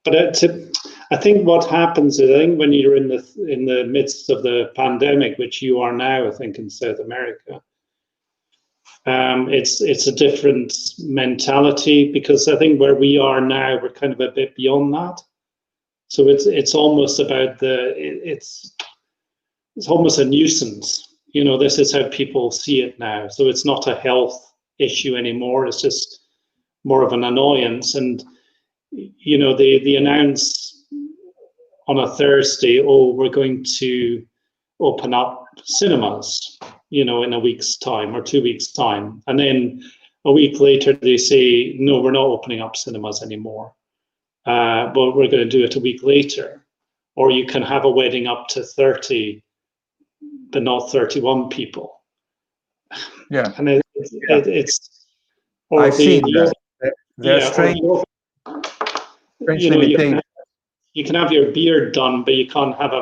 But I think what happens is, I think when you're in the midst of the pandemic, which you are now, I think, in South America, it's a different mentality, because I think where we are now, we're kind of a bit beyond that. So it's almost about it's almost a nuisance. You know, this is how people see it now. So it's not a health issue anymore. It's just more of an annoyance. And you know, they announce on a Thursday, oh, we're going to open up cinemas, you know, in a week's time or 2 weeks' time. And then a week later, they say, no, we're not opening up cinemas anymore, but we're going to do it a week later. Or you can have a wedding up to 30, but not 31 people. Yeah. And it's or I've seen that. They're strange. You know, you can have your beard done, but you can't have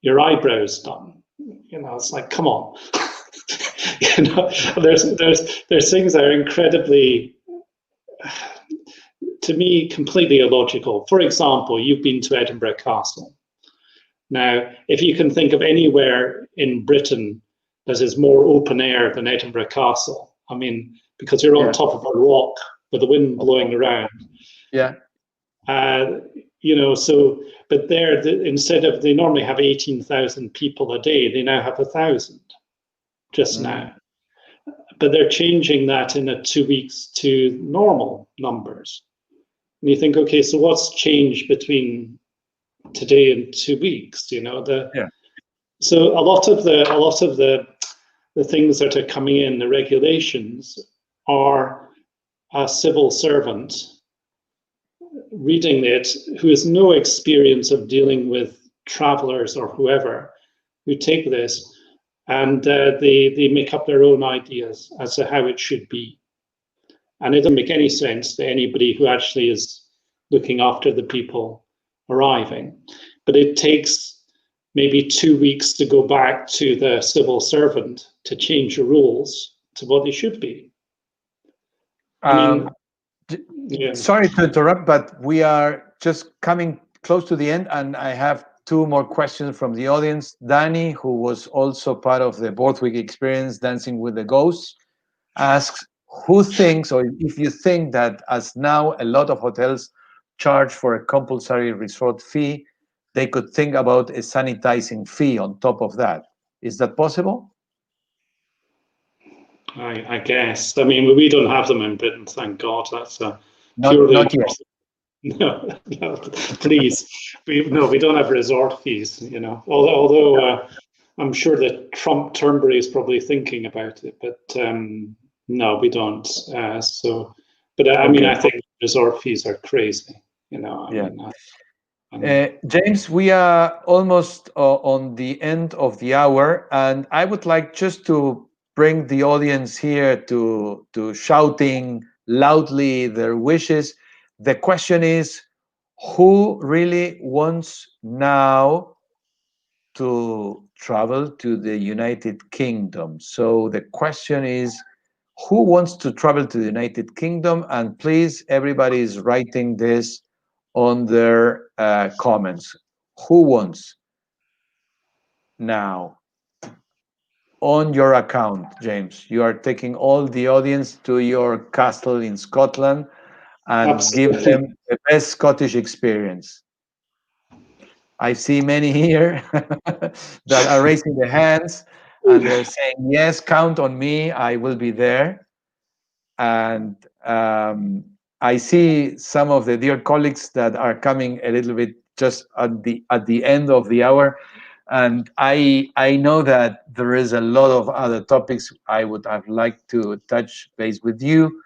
your eyebrows done. You know, it's like, come on. You know, there's things that are incredibly, to me, completely illogical. For example, you've been to Edinburgh Castle. Now, if you can think of anywhere in Britain that is more open air than Edinburgh Castle, I mean, because you're on top of a rock with the wind blowing around. Yeah. You know, so, but there, instead of, they normally have 18,000 people a day, they now have 1,000 just now. But they're changing that in 2 weeks to normal numbers. And you think, okay, so what's changed between today and 2 weeks? You know, so a lot of the things that are coming in, the regulations, are a civil servant reading it who has no experience of dealing with travelers or whoever, who take this and they make up their own ideas as to how it should be. And it doesn't make any sense to anybody who actually is looking after the people arriving. But it takes maybe 2 weeks to go back to the civil servant to change the rules to what they should be. Sorry to interrupt, but we are just coming close to the end, and I have two more questions from the audience. Danny, who was also part of the Borthwick experience, Dancing with the Ghosts, asks, who thinks, or if you think that as now a lot of hotels charge for a compulsory resort fee, they could think about a sanitizing fee on top of that. Is that possible? I guess. I mean, we don't have them in Britain, thank God. That's a Not, purely not yet. no, no, please. We don't have resort fees, you know. Although I'm sure that Trump Turnberry is probably thinking about it, but no, we don't. But I mean, Okay. I think resort fees are crazy, you know. I Yeah. mean, and James, we are almost on the end of the hour, and I would like just to bring the audience here to shouting loudly their wishes. The question is, who really wants now to travel to the United Kingdom? So the question is, who wants to travel to the United Kingdom? And please, everybody is writing this on their comments. Who wants now? On your account, James, you are taking all the audience to your castle in Scotland and give absolutely. them the best Scottish experience. I see many here that are raising their hands and they're saying, yes, count on me, I will be there. And I see some of the dear colleagues that are coming a little bit just at the end of the hour, and I know that there is a lot of other topics I would have liked to touch base with you,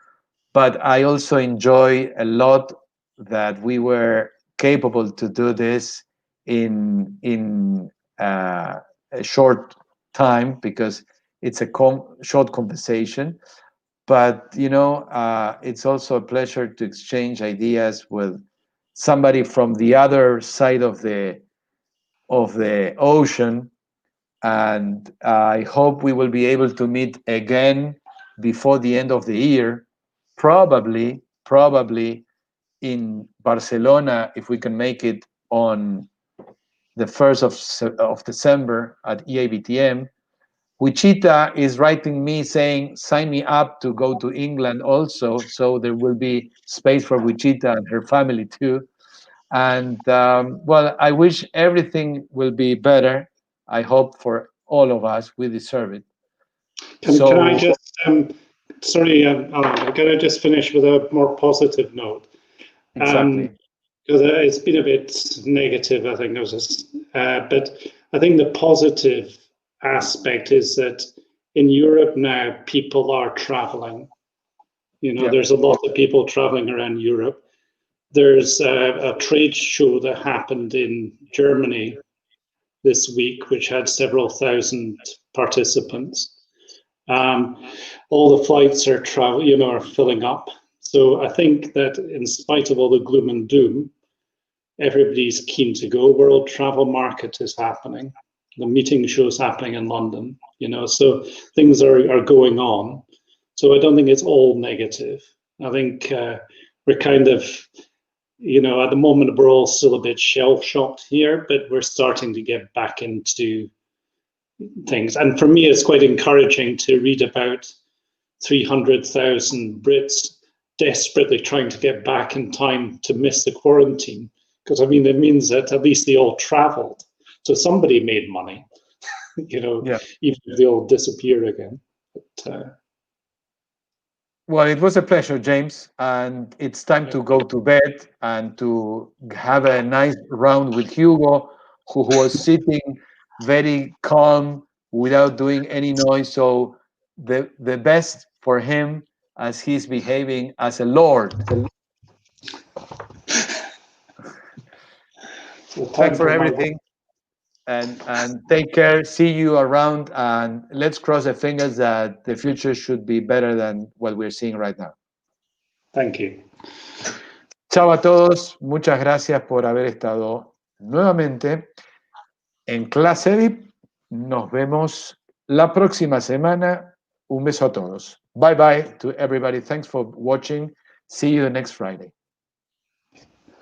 but I also enjoy a lot that we were capable to do this in a short time because it's a short conversation, but it's also a pleasure to exchange ideas with somebody from the other side of the ocean, and I hope we will be able to meet again before the end of the year, probably in Barcelona if we can make it on the 1st of December at EABTM. Wichita is writing me saying, sign me up to go to England also. So there will be space for Wichita and her family too. And well, I wish everything will be better. I hope for all of us, we deserve it. Can I So, just sorry, Alan, can I just finish with a more positive note? exactly. Because it's been a bit negative, I think. But I think the positive aspect is that in Europe now, people are traveling. You know, Yeah. there's a lot of people traveling around Europe. There's a trade show that happened in Germany this week, which had several thousand participants. Um, all the flights are filling up. So I think that in spite of all the gloom and doom, everybody's keen to go. World travel market is happening. The meeting show's happening in London, so things are going on. So I don't think it's all negative. I think we're kind of, at the moment, we're all still a bit shell shocked here, but we're starting to get back into things. And for me, it's quite encouraging to read about 300,000 Brits desperately trying to get back in time to miss the quarantine. Because, I mean, it means that at least they all traveled. So somebody made money, Yeah. even if they all disappear again. But, Well, it was a pleasure, James, and it's time to go to bed and to have a nice round with Hugo, who was sitting very calm without doing any noise. So the best for him as he's behaving as a lord. well, Thanks time for for my everything, and take care. See you around, and let's cross the fingers that the future should be better than what we're seeing right now. Thank you. Chao a todos, muchas gracias por haber estado nuevamente en clase VIP. Nos vemos la próxima semana. Un beso a todos. Bye bye to everybody. Thanks for watching. See you next Friday.